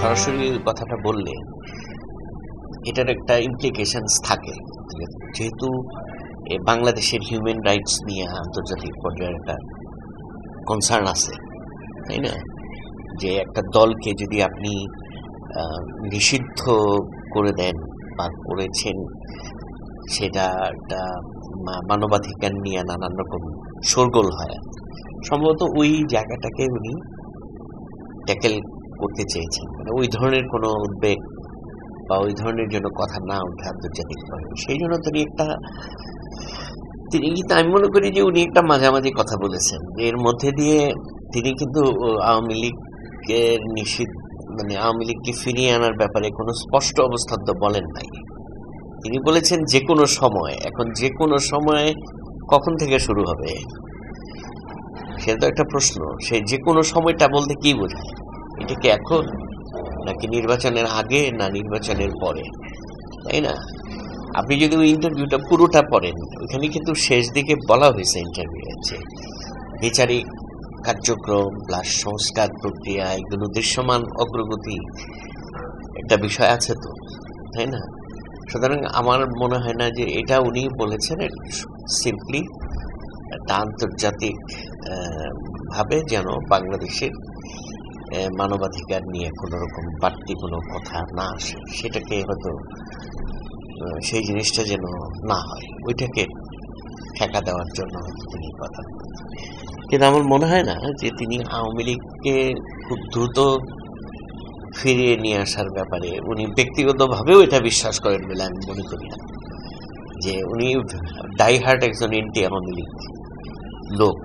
সরাসরি কথাটা বললে এটার একটা ইমপ্লিকেশনস থাকে, যেহেতু বাংলাদেশের হিউম্যান রাইটস নিয়ে আন্তর্জাতিক পর্যায়ে একটা কনসার্ন আছে, তাই না? যে একটা দলকে যদি আপনি নিষিদ্ধ করে দেন বা করেছেন, সেটা একটা মানবাধিকার নিয়ে নানান রকম শোরগোল হয়। সম্ভবত ওই জায়গাটাকে উনি ট্যাকেল করতে চেয়েছেন, মানে ওই ধরনের কোনো উদ্বেগ বা ওই ধরনের জন্য কথা না উঠে আন্তর্জাতিকভাবে। সেই জন্য তিনি কিন্তু আমি মনে করি যে উনি একটা মাঝামাঝি কথা বলেছেন। এর মধ্যে দিয়ে তিনি কিন্তু আওয়ামী লীগের মানে আওয়ামী লীগকে ফিরিয়ে আনার ব্যাপারে কোনো স্পষ্ট অবস্থান তো বলেন নাই। তিনি বলেছেন যে কোনো সময়। এখন যে কোনো সময় কখন থেকে শুরু হবে সেটা তো একটা প্রশ্ন। সে যে কোনো সময়টা বলতে কি বোঝায়? এটা কি এখন, নাকি নির্বাচনের আগে, না নির্বাচনের পরে, তাই না? আপনি যদি ওই ইন্টারভিউটা পুরোটা পড়েন, ওইখানে কিন্তু শেষ দিকে বলা হয়েছে ইন্টারভিউ যে বিচারিক কার্যক্রম প্লাস সংস্কার প্রক্রিয়া, এগুলো দৃশ্যমান অগ্রগতি একটা বিষয় আছে তো, তাই না? সুতরাং আমার মনে হয় না যে এটা উনি বলেছেন সিম্পলি একটা আন্তর্জাতিক ভাবে যেন বাংলাদেশের মানবাধিকার নিয়ে কোনো রকম বাড়তি কোনো কথা না আসে, সেটাকে হয়তো সেই জিনিসটা যেন না হয়, ওইটাকে ঠেকা দেওয়ার জন্য হয়তো তিনি কথা বলেন। কিন্তু আমার মনে হয় না যে তিনি আওয়ামী লীগকে খুব দ্রুত ফিরিয়ে নিয়ে আসার ব্যাপারে উনি ব্যক্তিগতভাবেও এটা বিশ্বাস করেন বলে আমি মনে করি না। যে উনি ডাইহার্ট একজন এন্টি আওয়ামী লীগ লোক,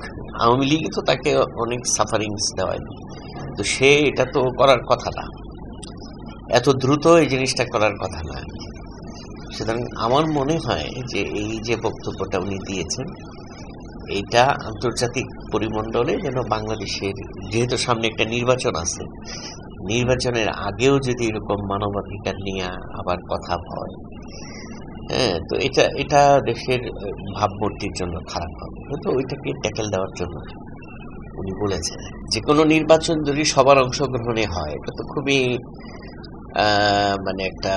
আওয়ামী লীগই তো তাকে অনেক সাফারিংস দেওয়ায়, তো সে এটা তো করার কথা না, এত দ্রুত এই জিনিসটা করার কথা না। সুতরাং আমার মনে হয় যে এই যে বক্তব্যটা উনি দিয়েছেন, এইটা আন্তর্জাতিক পরিমণ্ডলে যেন বাংলাদেশের, যেহেতু সামনে একটা নির্বাচন আছে, নির্বাচনের আগেও যদি এরকম মানবাধিকার নিয়ে আবার কথা হয়, হ্যাঁ, তো এটা দেশের ভাবমূর্তির জন্য খারাপ হবে। তো ওইটাকে ট্যাকেল দেওয়ার জন্য উনি বলেছেন যে কোনো নির্বাচন যদি সবার অংশগ্রহণে হয়, এটা তো খুবই মানে একটা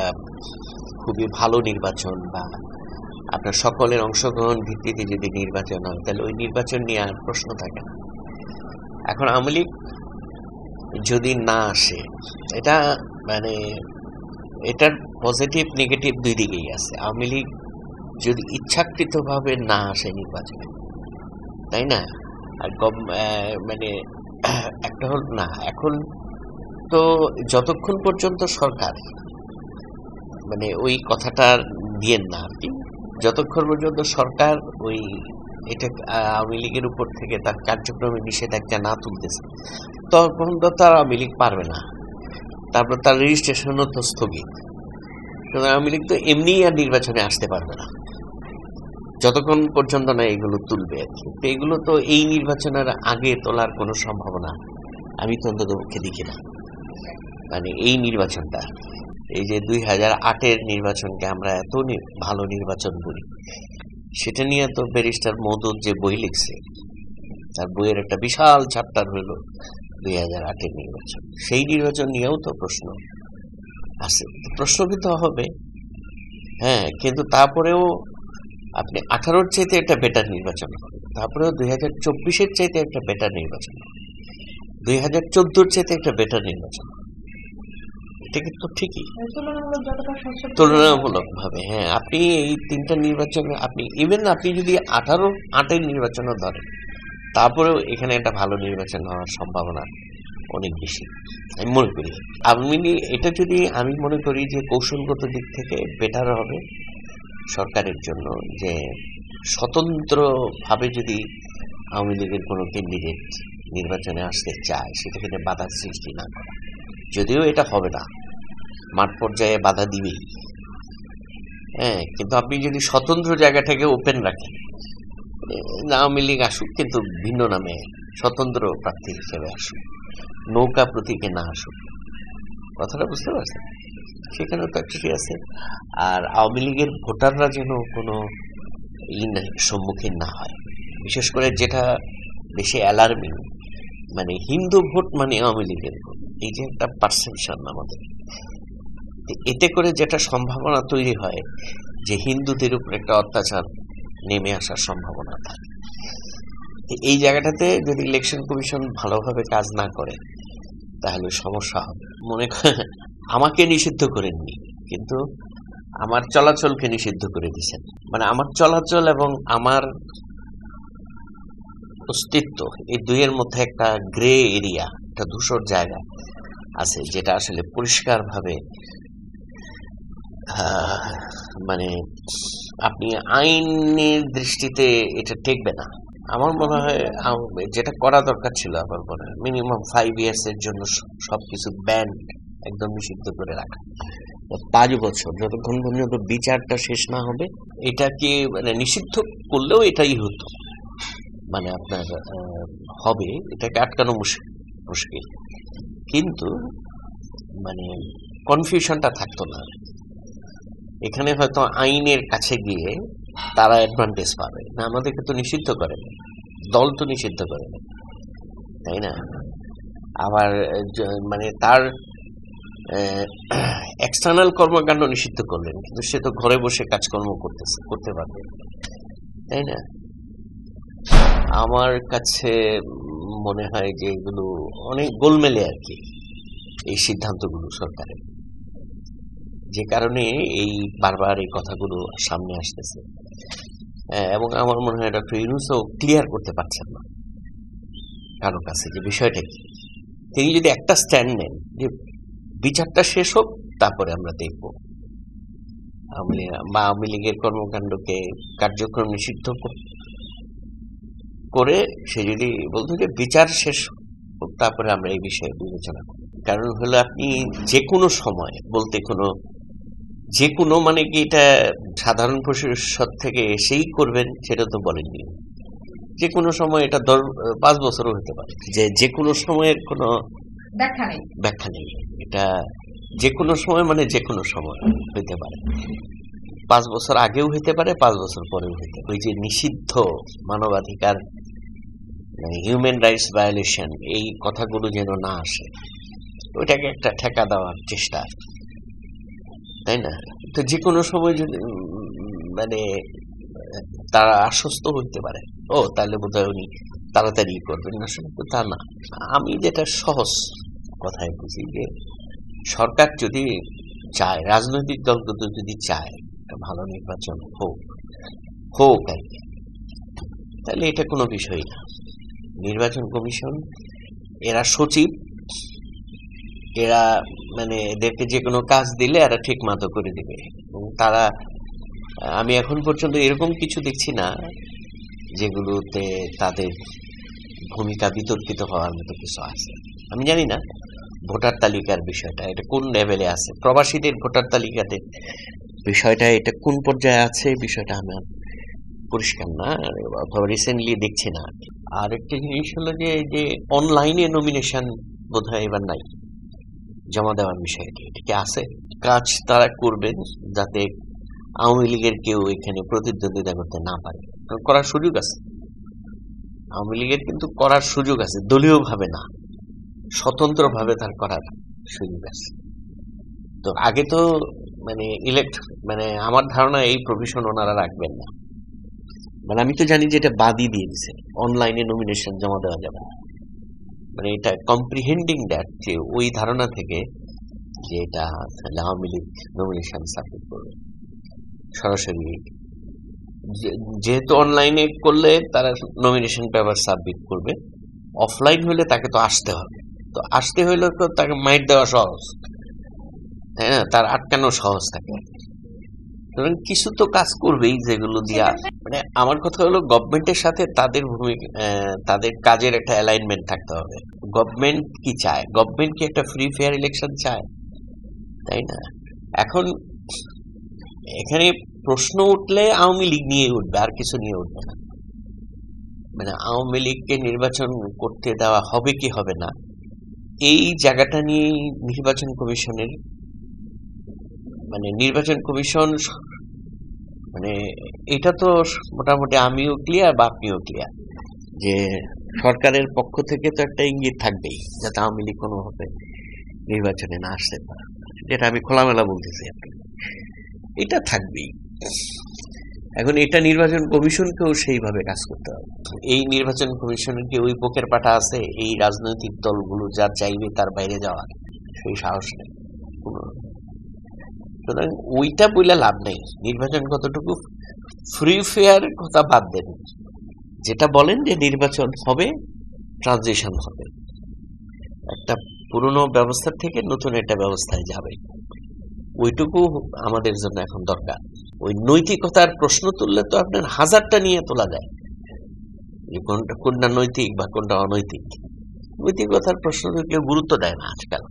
খুবই ভালো নির্বাচন, বা আপনার সকলের অংশগ্রহণ ভিত্তিতে যদি নির্বাচন হয়, তাহলে ওই নির্বাচন নিয়ে আর প্রশ্ন থাকে না। এখন আওয়ামী লীগ যদি না আসে, এটা মানে এটার পজিটিভ নেগেটিভ দুই দিকেই আছে। আওয়ামী লীগ যদি ইচ্ছাকৃতভাবে না আসে নির্বাচনে, তাই না, আর মানে একটা হল না, এখন তো যতক্ষণ পর্যন্ত সরকার, মানে ওই কথাটা দিয়েন না আর কি, যতক্ষণ পর্যন্ত সরকার ওই এটা আওয়ামী লীগের উপর থেকে তার কার্যক্রমে নিষেধাজ্ঞা না তুলতেছে, তখন তো তার আওয়ামী লীগ পারবে না। তারপর তার রেজিস্ট্রেশনও তো স্থগিত। আওয়ামী লীগ তো এমনি আর নির্বাচনে আসতে পারবে না যতক্ষণ পর্যন্ত না এগুলো তুলবে আর কি। তো এগুলো তো এই নির্বাচনের আগে তোলার কোনো সম্ভাবনা আমি তো অন্ততপক্ষে দেখি না। মানে এই নির্বাচনটা, এই যে 2008-এর নির্বাচনকে আমরা এত ভালো নির্বাচন বলি, সেটা নিয়ে তো ব্যারিস্টার মওদুদ যে বই লিখছে, তার বইয়ের একটা বিশাল চ্যাপ্টার হইল 2008-এর নির্বাচন। সেই নির্বাচন নিয়েও তো প্রশ্ন আছে, প্রশ্ন কিন্তু হবে, হ্যাঁ, কিন্তু তারপরেও আপনি 18-র চাইতে একটা বেটার নির্বাচন হবে, তারপরেও 2024-এর চাইতে একটা বেটার নির্বাচন হবে, 2014-র চাইতে একটা বেটার নির্বাচন হবে। এটা কিন্তু ঠিকই তুলনামূলক ভাবে, হ্যাঁ। আপনি এই তিনটা নির্বাচন, আপনি ইভেন আপনি যদি 18-8-এর নির্বাচনও ধরেন, তারপরেও এখানে একটা ভালো নির্বাচন হওয়ার সম্ভাবনা অনেক বেশি আমি মনে করি। এটা যদি আমি মনে করি যে কৌশলগত দিক থেকে বেটার হবে সরকারের জন্য, যে স্বতন্ত্রভাবে যদি আওয়ামী লীগের কোনো ক্যান্ডিডেট নির্বাচনে আসতে চায়, সেটাকে বাধার সৃষ্টি না করা। যদিও এটা হবে না, মাঠ পর্যায়ে বাধা দিবেই, হ্যাঁ, কিন্তু আপনি যদি স্বতন্ত্র জায়গা থেকে ওপেন রাখেন, আওয়ামী লীগ আসুক কিন্তু ভিন্ন নামে স্বতন্ত্র প্রার্থী হিসেবে আসুক, নৌকা প্রতীকে না আসুক, কথাটা বুঝতে পারছেন? সেখানে তো ঠিক আছে। আর আওয়ামী লীগের ভোটাররা যেন কোনো সম্মুখীন না হয়, বিশেষ করে যেটা বেশি অ্যালার্মিং, মানে হিন্দু ভোট মানে আওয়ামী লীগের ভোট। এই যে একটা পারসেপশন আমাদের, এতে করে যেটা সম্ভাবনা তৈরি হয় যে হিন্দুদের উপর একটা অত্যাচার নেমে আসার সম্ভাবনা থাকে। এই জায়গাটাতে যদি ইলেকশন কমিশন ভালোভাবে কাজ না করে তাহলে সমস্যা হবে। মনে করেন আমাকে নিষিদ্ধ করেননি, কিন্তু আমার চলাচলকে নিষিদ্ধ করে দিয়েছেন। মানে আমার চলাচল এবং আমার অস্তিত্ব, এই দুইয়ের মধ্যে একটা গ্রে এরিয়া, একটা ধূসর জায়গা আছে, যেটা আসলে পরিষ্কার ভাবে মানে আপনি আইনের দৃষ্টিতে এটা ঠেকবে না। আমার মনে হয় যেটা করা দরকার ছিল, আমার মনে হয় মিনিমাম 5 years এর জন্য সবকিছু ব্যান, একদম নিষিদ্ধ করে রাখা। 5 বছর, যতক্ষণ পর্যন্ত বিচারটা শেষ না হবে, এটাকে মানে নিষিদ্ধ করলেও এটাই হতো, মানে আপনার হবে, এটাকে আটকানো মুশকিল, কিন্তু মানে কনফিউশনটা থাকতো না। এখানে হয়তো আইনের কাছে গিয়ে তারা অ্যাডভান্টেজ পাবে না, আমাদেরকে তো নিষিদ্ধ করে না, দল তো নিষিদ্ধ করে না, তাই না? আবার মানে তার এক্সটার্নাল কর্মকাণ্ড নিষিদ্ধ করলেন, কিন্তু সে তো ঘরে বসে কাজকর্ম করতে পারবে, তাই না? আমার কাছে মনে হয় যে এগুলো অনেক গোলমেলে আর কি, এই সিদ্ধান্তগুলো সরকারের, যে কারণে এই বারবার এই কথাগুলো সামনে আসতেছে। এবং আমার মনে হয় ডক্টর ইউনূসও ক্লিয়ার করতে পারছেন না কারো কাছে যে বিষয়টা কি। তিনি যদি একটা স্ট্যান্ড নেন যে বিচারটা শেষ হোক, তারপরে আমরা দেখব, আওয়ামী লীগের কর্মকাণ্ডকে কার্যক্রম নিষিদ্ধ করে সে যদি বলতো যে বিচার শেষ হোক, তারপরে আমরা এই বিষয়ে বিবেচনা করি। কারণ হলো আপনি যে কোনো সময় বলতে যে কোনো মানে কি এটা সাধারণ পরিষদ থেকে এসেই করবেন সেটা তো বলেননি। যে কোনো সময় এটা 5 বছরও হতে পারে, যে কোনো সময়ের কোনো ব্যাখ্যা নেই। এটা যে কোনো সময় মানে যে কোনো সময় হইতে পারে, 5 বছর আগেও হইতে পারে, 5 বছর পরেও হইতে পারে। ওই যে নিষিদ্ধ মানবাধিকার, হিউম্যান রাইটস ভায়োলেশন, এই কথাগুলো যেন না আসে, ওইটাকে একটা ঠেকা দেওয়ার চেষ্টা, তাই না? তো যে কোনো সময় যদি মানে তারা আশ্বস্ত হইতে পারে, তাহলে বোধহয় উনি তাড়াতাড়ি করবেন না, তা না। আমি যেটা সহজ কথায় বুঝি যে সরকার যদি চায়, রাজনৈতিক দলগুলো যদি চায় ভালো নির্বাচন হোক আর কি, তাহলে এটা কোনো বিষয় না। নির্বাচন কমিশন এরা সচিব, এরা মানে এদেরকে যে কোনো কাজ দিলে এরা ঠিক মতো করে দিবে। এবং তারা, আমি এখন পর্যন্ত এরকম কিছু দেখছি না যেগুলোতে তাদের ভূমিকা বিতর্কিত হওয়ার মতো কিছু আছে। আমি জানি না ভোটার তালিকার বিষয়টা এটা কোন লেভেলে আছে, প্রবাসীদের ভোটার তালিকাতে বিষয়টা এটা কোন পর্যায়ে আছে, বিষয়টা আমার পরিষ্কার না, অথবা রিসেন্টলি দেখছি না। আর একটা জিনিস হলো যে অনলাইনে নমিনেশন বোধহয় এবার নাই, জমা দেওয়ার বিষয়টি এটা কি আছে? কাজ তারা করবেন যাতে আওয়ামী লীগের কেউ এখানে প্রতিদ্বন্দ্বিতা করতে না পারে, করার সুযোগ আছে। আওয়ামী লীগের কিন্তু করার সুযোগ আছে, দলীয় ভাবে না, স্বতন্ত্র ভাবে তার করার সুযোগ আছে। তো আগে তো মানে আমার ধারণা এই প্রভিশন ওনারা রাখবেন না। মানে আমি তো জানি যে এটা বাদই দিয়ে দিচ্ছে, অনলাইনে নমিনেশন জমা দেওয়া যাবে না। মানে এটা কম্প্রিহেন্ডিং দ্যাট, যে ওই ধারণা থেকে যে এটা আওয়ামী লীগ নমিনেশন সাবমিট করবে সরাসরি, যেহেতু অনলাইনে করলে তারা নমিনেশন পেপার সাবমিট করবে, অফলাইন হলে তাকে তো আসতে হবে। তো আসতে হইলে তো তাকে মাইট দেওয়া সহজ, তাই না? তার আটকানো সহজ থাকে। সুতরাং কিছু তো কাজ করবেই যেগুলো দিয়া, মানে আমার কথা হলো গভর্নমেন্টের সাথে তাদের ভূমিকা, তাদের কাজের একটা অ্যালাইনমেন্ট থাকতে হবে। গভর্নমেন্ট কি চায়? গভর্নমেন্ট কি একটা ফ্রি ফেয়ার ইলেকশন চায়, তাই না? এখন এখানে প্রশ্ন উঠলে আওয়ামী লীগ নিয়ে উঠবে, আর কিছু নিয়ে উঠবে না। মানে আওয়ামী লীগকে নির্বাচন করতে দেওয়া হবে কি হবে না, এই জায়গাটা নিয়ে নির্বাচন কমিশনের, মানে নির্বাচন কমিশন, মানে এটা তো মোটামুটি আমিও ক্লিয়ার বা আপনিও ক্লিয়ার যে সরকারের পক্ষ থেকে তো একটা ইঙ্গিত থাকবেই যাতে আওয়ামী লীগ কোনোভাবে নির্বাচনে না আসতে পারে, যেটা আমি খোলামেলা বলতেছি। এটা থাকবেই। এখন এটা নির্বাচন কমিশনকেও সেইভাবে কাজ করতে হবে। এই নির্বাচন কমিশনের কি ওই পোকের পাটা আছে এই রাজনৈতিক দলগুলো যা চাইবে তার বাইরে যাওয়ার? সেই সাহস নেই। সুতরাং ওইটা বলে লাভ নেই। নির্বাচন কতটুকু ফ্রি ফেয়ার কথা বাদ দেন, যেটা বলেন যে নির্বাচন হবে, ট্রানজিশন হবে, একটা পুরনো ব্যবস্থা থেকে নতুন একটা ব্যবস্থায় যাবে, ওইটুকু আমাদের জন্য এখন দরকার। ওই নৈতিকতার প্রশ্ন তুললে তো আপনার হাজারটা নিয়ে তোলা যায়, কোনটা নৈতিক বা কোনটা অনৈতিক। নৈতিকতার প্রশ্ন কেউ গুরুত্ব দেয় না আজকাল।